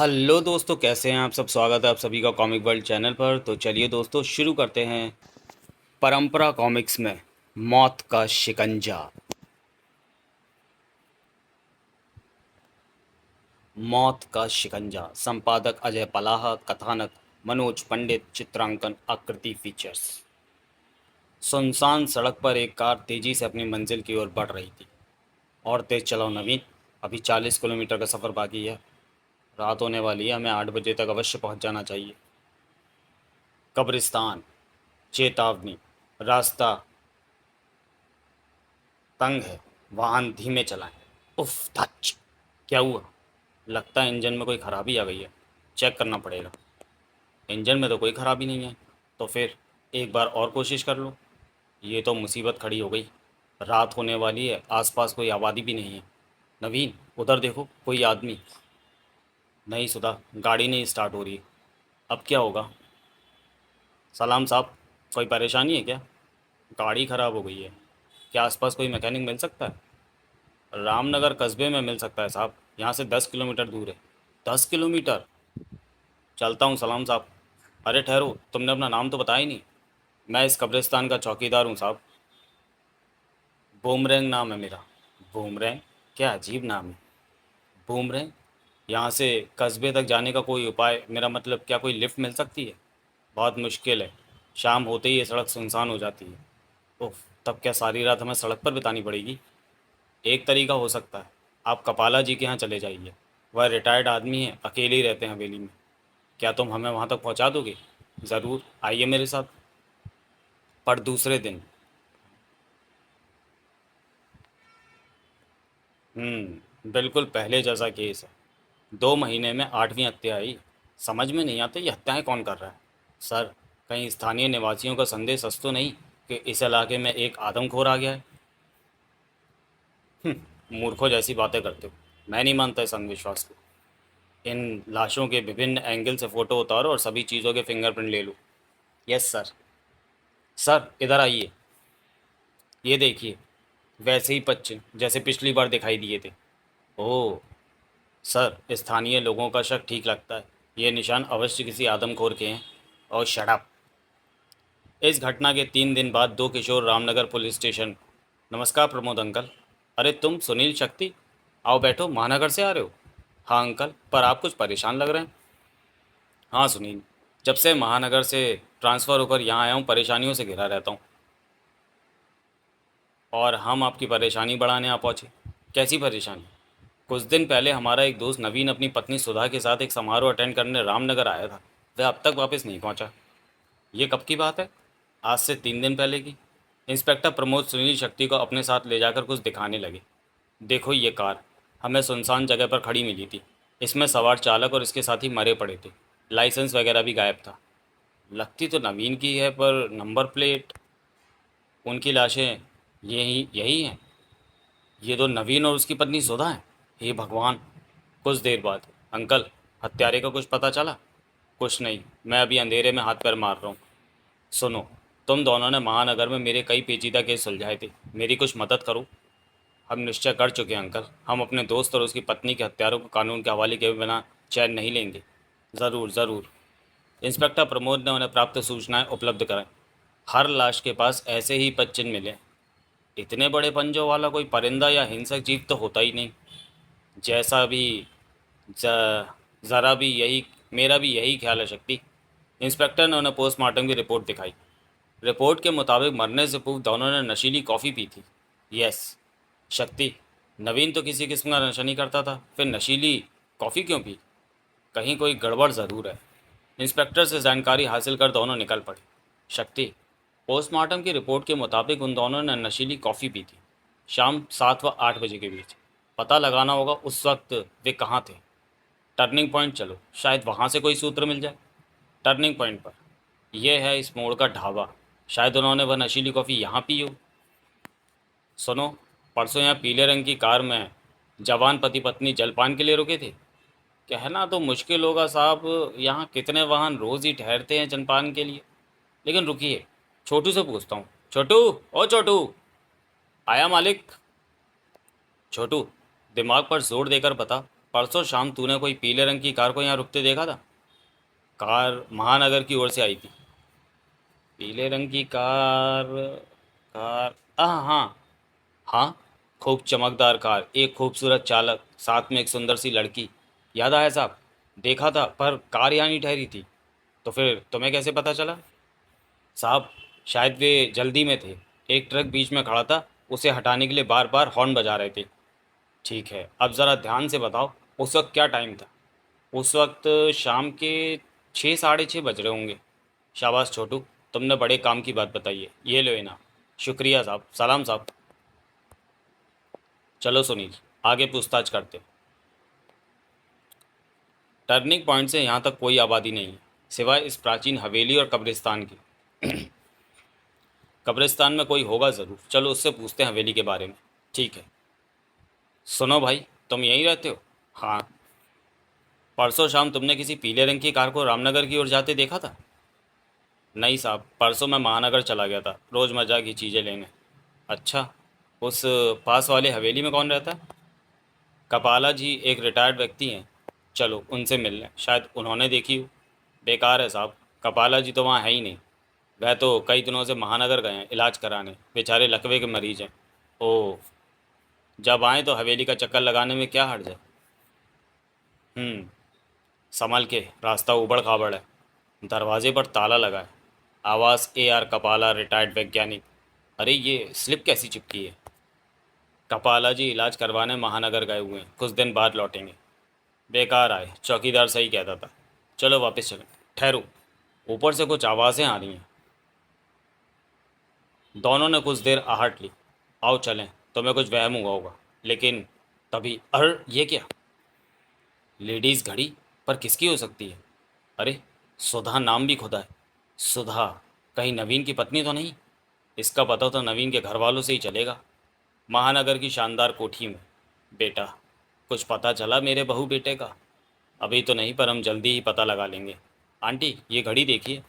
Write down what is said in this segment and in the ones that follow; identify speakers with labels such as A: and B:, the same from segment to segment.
A: Hello दोस्तों, कैसे हैं आप सब। स्वागत है आप सभी का कॉमिक वर्ल्ड चैनल पर। तो चलिए दोस्तों, शुरू करते हैं परंपरा कॉमिक्स में मौत का शिकंजा। मौत का शिकंजा, संपादक अजय पलाहा, कथानक मनोज पंडित, चित्रांकन आकृति फीचर्स। सुनसान सड़क पर एक कार तेजी से अपनी मंजिल की ओर बढ़ रही थी। और तेज चलाओ नवीन, अभी 40 किलोमीटर का सफ़र बाकी है। रात होने वाली है, हमें 8 बजे तक अवश्य पहुंच जाना चाहिए। कब्रिस्तान, चेतावनी, रास्ता तंग है, वाहन धीमे चलाएं। उफ धच, क्या हुआ? लगता है इंजन में कोई खराबी आ गई है, चेक करना पड़ेगा। इंजन में तो कोई खराबी नहीं है। तो फिर एक बार और कोशिश कर लो। ये तो मुसीबत खड़ी हो गई। रात होने वाली है, आसपास कोई आबादी भी नहीं है। नवीन, उधर देखो, कोई आदमी। नहीं सुधा, गाड़ी नहीं स्टार्ट हो रही। अब क्या होगा? सलाम साहब, कोई परेशानी है क्या? गाड़ी ख़राब हो गई है। क्या आसपास कोई मैकेनिक मिल सकता है? रामनगर कस्बे में मिल सकता है साहब, यहाँ से 10 किलोमीटर दूर है। 10 किलोमीटर? चलता हूँ सलाम साहब। अरे ठहरो, तुमने अपना नाम तो बताया ही नहीं। मैं इस कब्रिस्तान का चौकीदार हूँ साहब। बूमरैंग नाम है मेरा। बूमरैंग? क्या अजीब नाम है। बूमरैंग? यहाँ से कस्बे तक जाने का कोई उपाय, मेरा मतलब क्या कोई लिफ्ट मिल सकती है? बहुत मुश्किल है, शाम होते ही ये सड़क सुनसान हो जाती है। उफ, तब क्या सारी रात हमें सड़क पर बितानी पड़ेगी? एक तरीका हो सकता है, आप कपाला जी के यहाँ चले जाइए। वह रिटायर्ड आदमी हैं, अकेले ही रहते हैं हवेली में। क्या तुम हमें वहाँ तक पहुँचा दोगे? ज़रूर, आइए मेरे साथ। पर दूसरे दिन। बिल्कुल पहले जैसा केस है। 2 महीने में 8वीं हत्या आई। समझ में नहीं आता ये हत्याएं कौन कर रहा है। सर, कहीं स्थानीय निवासियों का संदेश सच तो नहीं कि इस इलाके में एक आदमखोर आ गया है? मूर्खों जैसी बातें करते हो। मैं नहीं मानता इस अंधविश्वास को। इन लाशों के विभिन्न एंगल से फ़ोटो उतारो और सभी चीज़ों के फिंगरप्रिंट ले लो। Yes sir. सर इधर आइए, ये देखिए, वैसे ही पच्चे जैसे पिछली बार दिखाई दिए थे। ओह सर, स्थानीय लोगों का शक ठीक लगता है। ये निशान अवश्य किसी आदमखोर के हैं। और शट। इस घटना के 3 दिन बाद दो किशोर रामनगर पुलिस स्टेशन। नमस्कार प्रमोद अंकल। अरे तुम सुनील शक्ति, आओ बैठो, महानगर से आ रहे हो? हाँ अंकल, पर आप कुछ परेशान लग रहे हैं। हाँ सुनील, जब से महानगर से ट्रांसफ़र होकर यहाँ आया हूँ, परेशानियों से घिरा रहता हूँ। और हम आपकी परेशानी बढ़ाने आ पहुँचे। कैसी परेशानी? कुछ दिन पहले हमारा एक दोस्त नवीन अपनी पत्नी सुधा के साथ एक समारोह अटेंड करने रामनगर आया था। वह अब तक वापस नहीं पहुँचा। ये कब की बात है? आज से 3 दिन पहले की। इंस्पेक्टर प्रमोद सुनील शक्ति को अपने साथ ले जाकर कुछ दिखाने लगे। देखो ये कार हमें सुनसान जगह पर खड़ी मिली थी। इसमें सवार चालक और इसके साथी मरे पड़े थे। लाइसेंस वगैरह भी गायब था। लगती तो नवीन की है, पर नंबर प्लेट। उनकी लाशें यही यही हैं। ये तो नवीन और उसकी पत्नी सुधा हैं। हे भगवान। कुछ देर बाद, अंकल, हत्यारे का कुछ पता चला? कुछ नहीं, मैं अभी अंधेरे में हाथ पैर मार रहा हूँ। सुनो, तुम दोनों ने महानगर में मेरे कई पेचीदा केस सुलझाए थे, मेरी कुछ मदद करो। हम निश्चय कर चुके हैं अंकल, हम अपने दोस्त और उसकी पत्नी के हत्यारों को कानून के हवाले किए बिना चैन नहीं लेंगे। ज़रूर ज़रूर। इंस्पेक्टर प्रमोद ने उन्हें प्राप्त सूचनाएं उपलब्ध कराईं। हर लाश के पास ऐसे ही 25 मिले। इतने बड़े पंजों वाला कोई परिंदा या हिंसक जीव तो होता ही नहीं। जैसा भी ज- ज़रा भी यही, मेरा भी यही ख्याल है शक्ति। इंस्पेक्टर ने उन्हें पोस्टमार्टम की रिपोर्ट दिखाई। रिपोर्ट के मुताबिक मरने से पूर्व दोनों ने नशीली कॉफ़ी पी थी। यस। शक्ति, नवीन तो किसी किस्म का नशा नहीं करता था, फिर नशीली कॉफ़ी क्यों पी? कहीं कोई गड़बड़ ज़रूर है। इंस्पेक्टर से जानकारी हासिल कर दोनों निकल पड़े। शक्ति, पोस्टमार्टम की रिपोर्ट के मुताबिक उन दोनों ने नशीली कॉफ़ी पी थी, शाम 7 व 8 बजे के बीच। पता लगाना होगा उस वक्त वे कहाँ थे। टर्निंग पॉइंट चलो, शायद वहाँ से कोई सूत्र मिल जाए। टर्निंग पॉइंट पर? यह है इस मोड़ का ढाबा। शायद उन्होंने वह नशीली कॉफ़ी यहाँ पी हो। सुनो, परसों यहाँ पीले रंग की कार में जवान पति पत्नी जलपान के लिए रुके थे। कहना तो मुश्किल होगा साहब, यहाँ कितने वाहन रोज़ ही ठहरते हैं जलपान के लिए। लेकिन रुकिए, छोटू से पूछता हूँ। छोटू, ओ छोटू। आया मालिक। छोटू, दिमाग पर जोर देकर बता, परसों शाम तूने कोई पीले रंग की कार को यहाँ रुकते देखा था? कार महानगर की ओर से आई थी। पीले रंग की कार। कार हाँ। हाँ, खूब चमकदार कार, एक खूबसूरत चालक, साथ में एक सुंदर सी लड़की। याद आया साहब? देखा था, पर कार यहाँ नहीं ठहरी थी। तो फिर तुम्हें कैसे पता चला? साहब, शायद वे जल्दी में थे। एक ट्रक बीच में खड़ा था, उसे हटाने के लिए बार बार हॉर्न बजा रहे थे। ठीक है, अब ज़रा ध्यान से बताओ, उस वक्त क्या टाइम था? उस वक्त शाम के 6 साढ़े 6 बज रहे होंगे। शाबाश छोटू, तुमने बड़े काम की बात बताई है। ये लो इनाम। शुक्रिया साहब। सलाम साहब। चलो सुनील, आगे पूछताछ करते। टर्निंग पॉइंट से यहाँ तक कोई आबादी नहीं है, सिवाय इस प्राचीन हवेली और कब्रिस्तान की। कब्रिस्तान में कोई होगा ज़रूर, चलो उससे पूछते हैं हवेली के बारे में। ठीक है। सुनो भाई, तुम यहीं रहते हो? हाँ। परसों शाम तुमने किसी पीले रंग की कार को रामनगर की ओर जाते देखा था? नहीं साहब, परसों मैं महानगर चला गया था रोज़मर्रा की चीज़ें लेने। अच्छा, उस पास वाले हवेली में कौन रहता है? कपाला जी एक रिटायर्ड व्यक्ति हैं। चलो उनसे मिल लें, शायद उन्होंने देखी हो। बेकार है साहब, कपाला जी तो वहाँ है ही नहीं। वह तो कई दिनों से महानगर गए हैं इलाज कराने, बेचारे लकवे के मरीज हैं। ओह। जब आएँ तो हवेली का चक्कर लगाने में क्या हर्ज है। हम्म। संभल के, रास्ता ऊबड़ खाबड़ है। दरवाजे पर ताला लगा है। आवाज़ AR कपाला रिटायर्ड वैज्ञानिक। अरे ये स्लिप कैसी चिपकी है? कपाला जी इलाज करवाने महानगर गए हुए हैं, कुछ दिन बाद लौटेंगे। बेकार आए, चौकीदार सही कहता था। चलो वापस चलें। ठहरो, ऊपर से कुछ आवाज़ें आ रही हैं। दोनों ने कुछ देर आहट ली। आओ चलें, तुम्हें कुछ वहम हुआ होगा। लेकिन तभी अर ये क्या? लेडीज़ घड़ी? पर किसकी हो सकती है? अरे, सुधा नाम भी खुदा है। सुधा, कहीं नवीन की पत्नी तो नहीं? इसका पता तो नवीन के घर वालों से ही चलेगा। महानगर की शानदार कोठी में। बेटा, कुछ पता चला मेरे बहू बेटे का? अभी तो नहीं, पर हम जल्दी ही पता लगा लेंगे। आंटी, ये घड़ी देखिए।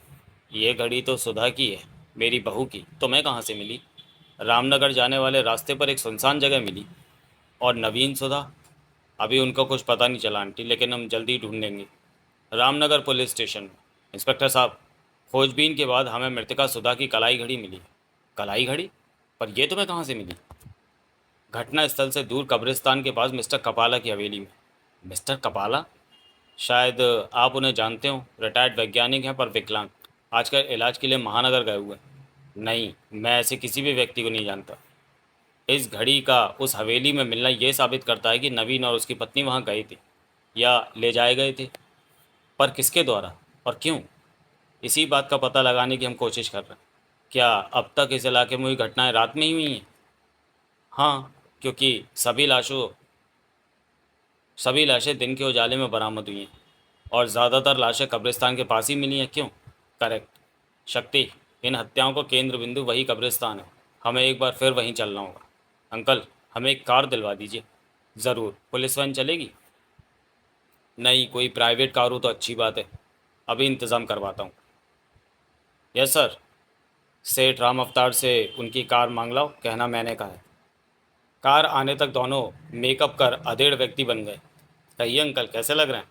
A: ये घड़ी तो सुधा की है, मेरी बहू की। तुम्हें कहाँ से मिली? रामनगर जाने वाले रास्ते पर एक सुनसान जगह मिली। और नवीन सुधा? अभी उनको कुछ पता नहीं चला आंटी, लेकिन हम जल्दी ढूंढेंगे। रामनगर पुलिस स्टेशन में। इंस्पेक्टर साहब, खोजबीन के बाद हमें मृतका सुधा की कलाई घड़ी मिली है। कलाई घड़ी? पर यह तुम्हें कहाँ से मिली? घटना स्थल से दूर कब्रिस्तान के पास मिस्टर कपाला की हवेली में। मिस्टर कपाला? शायद आप उन्हें जानते हो, रिटायर्ड वैज्ञानिक हैं पर विकलांग। आजकल इलाज के लिए महानगर गए हुए हैं। नहीं, मैं ऐसे किसी भी व्यक्ति को नहीं जानता। इस घड़ी का उस हवेली में मिलना यह साबित करता है कि नवीन और उसकी पत्नी वहां गए थे, या ले जाए गए थे। पर किसके द्वारा और क्यों? इसी बात का पता लगाने की हम कोशिश कर रहे हैं। क्या अब तक इस इलाके में हुई घटनाएं रात में ही हुई हैं? हाँ, क्योंकि सभी लाशें दिन के उजाले में बरामद हुई हैं। और ज़्यादातर लाशें कब्रिस्तान के पास ही मिली हैं। क्यों? करेक्ट। शक्ति, इन हत्याओं का केंद्र बिंदु वही कब्रिस्तान है। हमें एक बार फिर वहीं चलना होगा। अंकल, हमें एक कार दिलवा दीजिए। ज़रूर। पुलिस वैन चलेगी? नहीं, कोई प्राइवेट कार हो तो अच्छी बात है। अभी इंतज़ाम करवाता हूँ। Yes sir. सेठ राम अवतार से उनकी कार मांग लाओ, कहना मैंने कहा है। कार आने तक दोनों मेकअप कर अधेड़ व्यक्ति बन गए। कहिए अंकल, कैसे लग रहे हैं?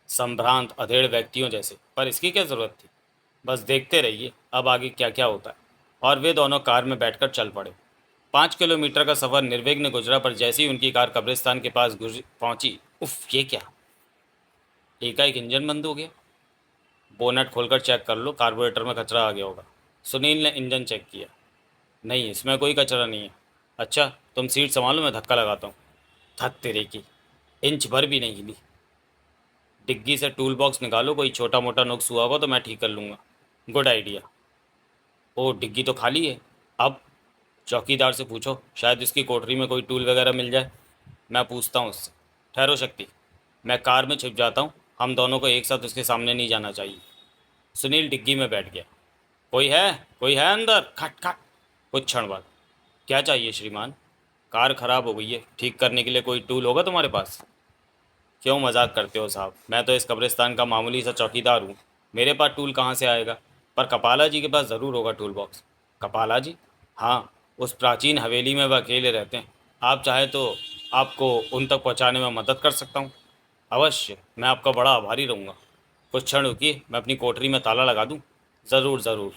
A: संभ्रांत अधेड़ व्यक्तियों जैसे। पर इसकी क्या ज़रूरत थी? बस देखते रहिए अब आगे क्या क्या होता है। और वे दोनों कार में बैठकर चल पड़े। 5 किलोमीटर का सफ़र निर्विघ्न गुजरा, पर जैसे ही उनकी कार कब्रिस्तान के पास पहुंची, उफ, ये क्या! एकाएक इंजन बंद हो गया। बोनट खोलकर चेक कर लो, कार्बोरेटर में कचरा आ गया होगा। सुनील ने इंजन चेक किया। नहीं, इसमें कोई कचरा नहीं है। अच्छा, तुम सीट संभालो, मैं धक्का लगाता हूँ। थक तेरे की, इंच भर भी नहीं हिली। डिग्गी से टूल बॉक्स निकालो, कोई छोटा मोटा नुक्स हुआ होगा तो मैं ठीक कर लूँगा। Good idea. ओ, डिग्गी तो खाली है। अब चौकीदार से पूछो, शायद इसकी कोठरी में कोई टूल वगैरह मिल जाए। मैं पूछता हूँ उससे। ठहरो शक्ति, मैं कार में छिप जाता हूँ। हम दोनों को एक साथ उसके सामने नहीं जाना चाहिए। सुनील डिग्गी में बैठ गया। कोई है? कोई है अंदर? खट खट। कुछ क्षण बाद। क्या चाहिए श्रीमान? कार खराब हो गई है, ठीक करने के लिए कोई टूल होगा तुम्हारे पास? क्यों मजाक करते हो साहब, मैं तो इस कब्रिस्तान का मामूली सा चौकीदार हूँ। मेरे पास टूल कहाँ से आएगा? पर कपाला जी के पास ज़रूर होगा टूल बॉक्स। कपाला जी? हाँ, उस प्राचीन हवेली में वह अकेले रहते हैं। आप चाहे तो आपको उन तक पहुंचाने में मदद कर सकता हूं। अवश्य, मैं आपका बड़ा आभारी रहूँगा। कुछ क्षण रुकिए, मैं अपनी कोठरी में ताला लगा दूं। ज़रूर ज़रूर।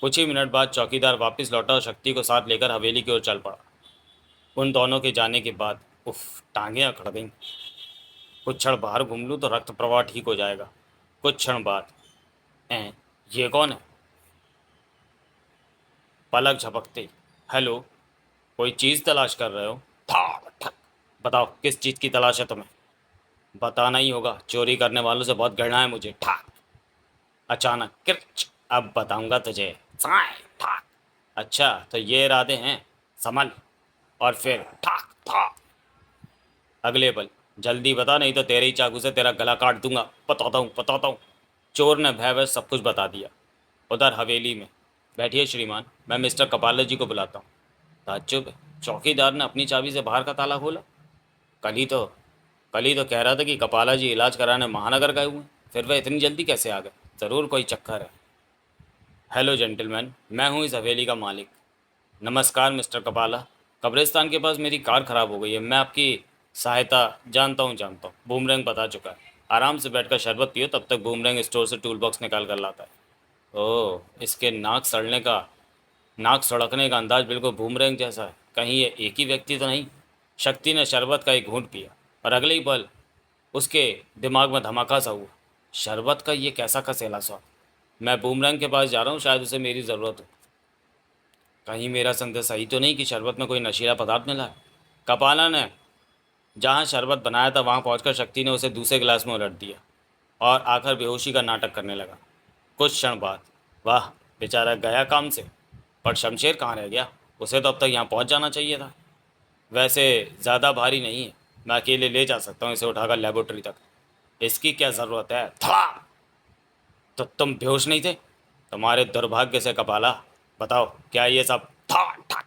A: कुछ ही मिनट बाद चौकीदार वापस लौटा और शक्ति को साथ लेकर हवेली की ओर चल पड़ा। उन दोनों के जाने के बाद उफ, टांगें अकड़ गईं। कुछ क्षण बाहर घूम लूँ तो रक्त प्रवाह ठीक हो जाएगा। कुछ क्षण बाद, हैं, ये कौन है? पलक झपकते ही, हेलो, कोई चीज़ तलाश कर रहे हो? था ठक। बताओ, किस चीज़ की तलाश है तुम्हें? बताना ही होगा, चोरी करने वालों से बहुत घृणा है मुझे। ठाक। अचानक किर्च, अब बताऊंगा तुझे। साय ठाक। अच्छा, तो ये इरादे हैं, संभल। और फिर ठाक था। अगले पल, जल्दी बता नहीं तो तेरे ही चाकू से तेरा गला काट दूंगा। बताता हूँ। चोर ने भयवश सब कुछ बता दिया। उधर हवेली में, बैठिए श्रीमान, मैं मिस्टर कपाला जी को बुलाता हूँ। ताज्जुब है, चौकीदार ने अपनी चाबी से बाहर का ताला खोला। कल ही तो कल ही तो कह रहा था कि कपाला जी इलाज कराने महानगर गए हुए हैं। फिर वह इतनी जल्दी कैसे आ गए? ज़रूर कोई चक्कर है। हेलो जेंटलमैन, मैं हूँ इस हवेली का मालिक। नमस्कार मिस्टर कपाला। कब्रिस्तान के पास मेरी कार खराब हो गई है। मैं आपकी सहायता जानता हूँ। बूमरैंग बता चुका है। आराम से बैठकर शरबत पियो, तब तक बूमरैंग स्टोर से टूल बॉक्स निकाल कर लाता है। ओह, इसके नाक सड़कने का अंदाज बिल्कुल बूमरैंग जैसा है। कहीं ये एक ही व्यक्ति तो नहीं? शक्ति ने शरबत का एक घूंट पिया और अगले ही पल उसके दिमाग में धमाका सा हुआ। शरबत का ये कैसा कसेला स्वाद! मैं बूमरैंग के पास जा रहा हूँ, शायद उसे मेरी ज़रूरत हो। कहीं मेरा संदेह सही तो नहीं कि शरबत में कोई नशीला पदार्थ मिला है? कपाला ने जहाँ शरबत बनाया था वहाँ पहुँचकर शक्ति ने उसे दूसरे गिलास में उलट दिया और आकर बेहोशी का नाटक करने लगा। कुछ क्षण बाद, वाह, बेचारा गया काम से। पर शमशेर कहाँ रह गया? उसे तो अब तक यहाँ पहुँच जाना चाहिए था। वैसे ज़्यादा भारी नहीं है, मैं अकेले ले जा सकता हूँ इसे उठाकर लेबोरेटरी तक। इसकी क्या ज़रूरत है? था। तो तुम बेहोश नहीं थे? तुम्हारे दुर्भाग्य से कपाला। बताओ, क्या ये सब था? ठक।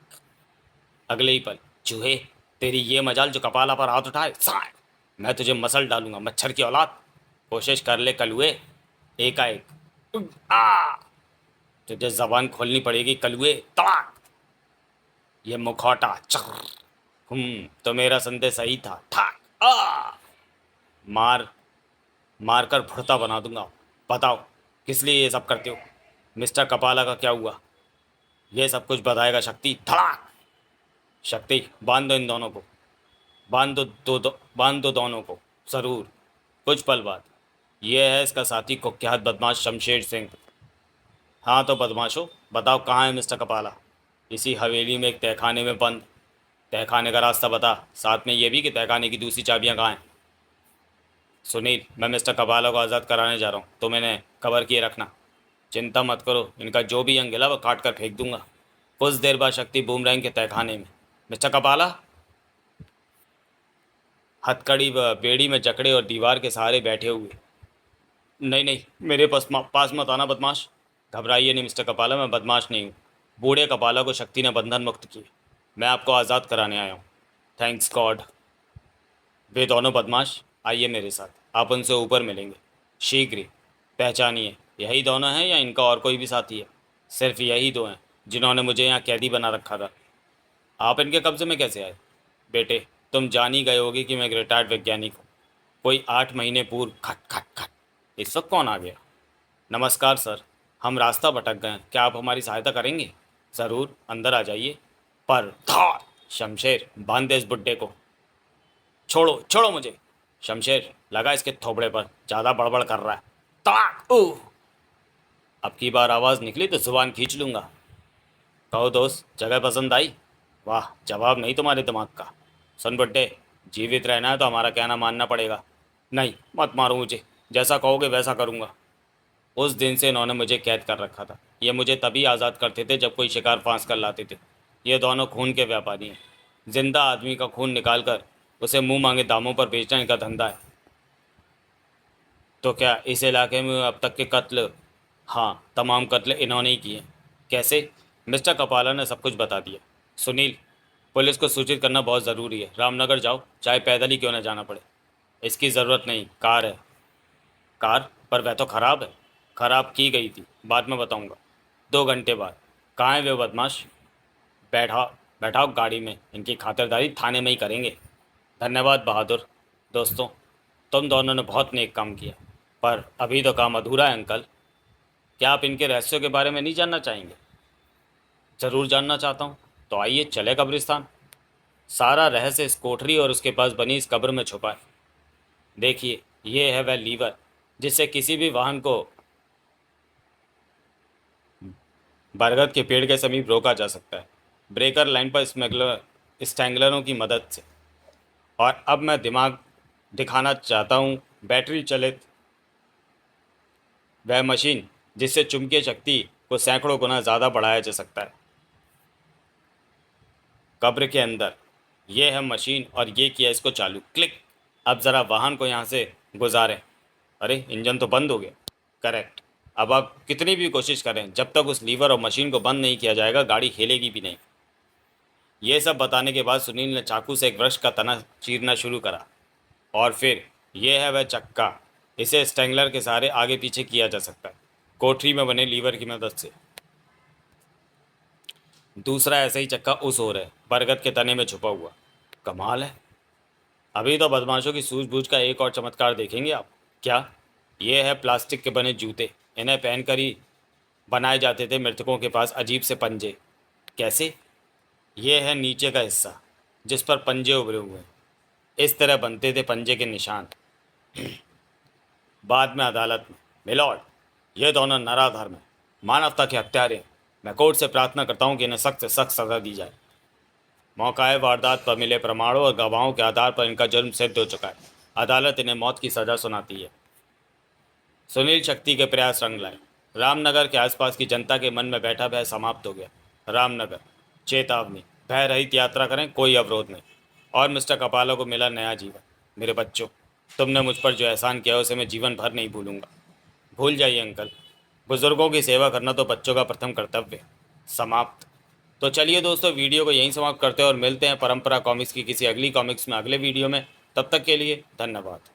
A: अगले ही पल, चूहे, तेरी ये मजाल जो कपाला पर हाथ उठाए। साय, मैं तुझे मसल डालूंगा, मच्छर की औलाद। कोशिश कर ले कलुए। एकाएक, आ, तुझे जबान खोलनी पड़ेगी कलुए। तड़ाक। ये मुखौटा चर। तो मेरा संदेह सही था। ठाक। आ, मार मार कर भुड़ता बना दूंगा। बताओ, किस लिए ये सब करते हो? मिस्टर कपाला का क्या हुआ? ये सब कुछ बताएगा शक्ति। धड़ाक। शक्ति, बांध दो इन दोनों को। बांध दो दोनों को। ज़रूर। कुछ पल बाद, ये है इसका साथी कुख्यात बदमाश शमशेर सिंह। हाँ तो बदमाशो, बताओ कहाँ है मिस्टर कपाला? इसी हवेली में एक तहखाने में बंद। तहखाने का रास्ता बता, साथ में ये भी कि तहखाने की दूसरी चाबियाँ कहाँ हैं। सुनील, मैं मिस्टर कपाला को आज़ाद कराने जा रहा हूँ, तो मैंने खबर किए रखना। चिंता मत करो, इनका जो भी अंग हिला वो काट कर फेंक दूंगा। कुछ देर बाद शक्ति बूमरैंग के तहखाने में। मिस्टर कपाला, हथकड़ी व बेड़ी में जकड़े और दीवार के सहारे बैठे हुए। नहीं नहीं, मेरे पास मत आना बदमाश। घबराइए नहीं मिस्टर कपाला, मैं बदमाश नहीं हूँ। बूढ़े कपाला को शक्ति ने बंधन मुक्त किए। मैं आपको आज़ाद कराने आया हूँ। Thanks God. वे दोनों बदमाश, आइए मेरे साथ, आप उनसे ऊपर मिलेंगे शीघ्र ही। पहचानिए, यही दोनों हैं या इनका और कोई भी साथी है? सिर्फ यही दो हैं जिन्होंने मुझे यहाँ कैदी बना रखा था। आप इनके कब्जे में कैसे आए? बेटे, तुम जान ही गए होगे कि मैं एक रिटायर्ड वैज्ञानिक हूँ। कोई 8 महीने पूर्व खट खट खट, इस वक्त कौन आ गया? नमस्कार सर, हम रास्ता भटक गए हैं, क्या आप हमारी सहायता करेंगे? ज़रूर, अंदर आ जाइए। पर था। शमशेर, बांध दे इस बुड्ढे को। छोड़ो छोड़ो मुझे। शमशेर, लगा इसके थोबड़े पर, ज़्यादा बड़बड़ कर रहा है। तड़ाक। ओह, अब की बार आवाज़ निकली तो जुबान खींच लूँगा। कहो दोस्त, जगह पसंद आई? वाह, जवाब नहीं तुम्हारे दिमाग का। सुन बुड्ढे, जीवित रहना है तो हमारा कहना मानना पड़ेगा। नहीं, मत मारो मुझे, जैसा कहोगे वैसा करूँगा। उस दिन से इन्होंने मुझे कैद कर रखा था। ये मुझे तभी आज़ाद करते थे जब कोई शिकार फांस कर लाते थे। ये दोनों खून के व्यापारी हैं। जिंदा आदमी का खून निकाल कर उसे मुंह मांगे दामों पर बेचना इनका धंधा है। तो क्या इस इलाके में अब तक के कत्ल? हाँ, तमाम कत्ल इन्होंने ही किए। कैसे? मिस्टर कपाला ने सब कुछ बता दिया। सुनील, पुलिस को सूचित करना बहुत ज़रूरी है। रामनगर जाओ, चाहे पैदल ही क्यों ना जाना पड़े। इसकी ज़रूरत नहीं, कार है। कार? पर वह तो ख़राब है। ख़राब की गई थी, बाद में बताऊंगा। 2 घंटे बाद। कहाँ है वे बदमाश? बैठा बैठाओ गाड़ी में, इनकी खातिरदारी थाने में ही करेंगे। धन्यवाद बहादुर। दोस्तों, तुम दोनों ने बहुत नेक काम किया, पर अभी तो काम अधूरा है अंकल। क्या आप इनके रहस्यों के बारे में नहीं जानना चाहेंगे? ज़रूर जानना चाहता हूँ। तो आइए चले कब्रिस्तान। सारा रहस्य इस कोठरी और उसके पास बनी इस कब्र में छुपा है। देखिए, ये है वह लीवर जिससे किसी भी वाहन को बरगद के पेड़ के समीप रोका जा सकता है, ब्रेकर लाइन पर स्टैंगलरों की मदद से। और अब मैं दिमाग दिखाना चाहता हूँ बैटरी चलित वह मशीन जिससे चुंबकीय शक्ति को सैकड़ों गुना ज़्यादा बढ़ाया जा सकता है। कब्र के अंदर ये है मशीन और ये किया इसको चालू, क्लिक। अब ज़रा वाहन को यहाँ से गुजारें। अरे, इंजन तो बंद हो गया। करेक्ट। अब आप कितनी भी कोशिश करें, जब तक उस लीवर और मशीन को बंद नहीं किया जाएगा गाड़ी हिलेगी भी नहीं। ये सब बताने के बाद सुनील ने चाकू से एक वृक्ष का तना चीरना शुरू करा। और फिर यह है वह चक्का, इसे स्ट्रैंगलर के सहारे आगे पीछे किया जा सकता है, कोठरी में बने लीवर की मदद से। दूसरा ऐसा ही चक्का उस ओर है, बरगद के तने में छुपा हुआ। कमाल है। अभी तो बदमाशों की सूझबूझ का एक और चमत्कार देखेंगे आप। क्या? ये है प्लास्टिक के बने जूते। इन्हें पहनकर ही बनाए जाते थे मृतकों के पास अजीब से पंजे। कैसे? ये है नीचे का हिस्सा जिस पर पंजे उभरे हुए हैं। इस तरह बनते थे पंजे के निशान। बाद में अदालत में, मिलॉर्ड, ये दोनों नराधर्म हैं, मानवता के हत्यारे हैं। मैं कोर्ट से प्रार्थना करता हूँ कि इन्हें सख्त से सख्त सज़ा दी जाए। मौकाए वारदात पर मिले प्रमाणों और गवाहों के आधार पर इनका जुर्म सिद्ध हो चुका है। अदालत इन्हें मौत की सज़ा सुनाती है। सुनील शक्ति के प्रयास रंग लाए। रामनगर के आसपास की जनता के मन में बैठा भय समाप्त हो गया। रामनगर, चेतावनी, भय रहित यात्रा करें, कोई अवरोध नहीं। और मिस्टर कपाला को मिला नया जीवन। मेरे बच्चों, तुमने मुझ पर जो एहसान किया उसे मैं जीवन भर नहीं भूलूंगा। भूल जाइए अंकल, बुजुर्गों की सेवा करना तो बच्चों का प्रथम कर्तव्य है। समाप्त। तो चलिए दोस्तों, वीडियो को यहीं समाप्त करते हैं और मिलते हैं परंपरा कॉमिक्स की किसी अगली कॉमिक्स में अगले वीडियो में। तब तक के लिए धन्यवाद।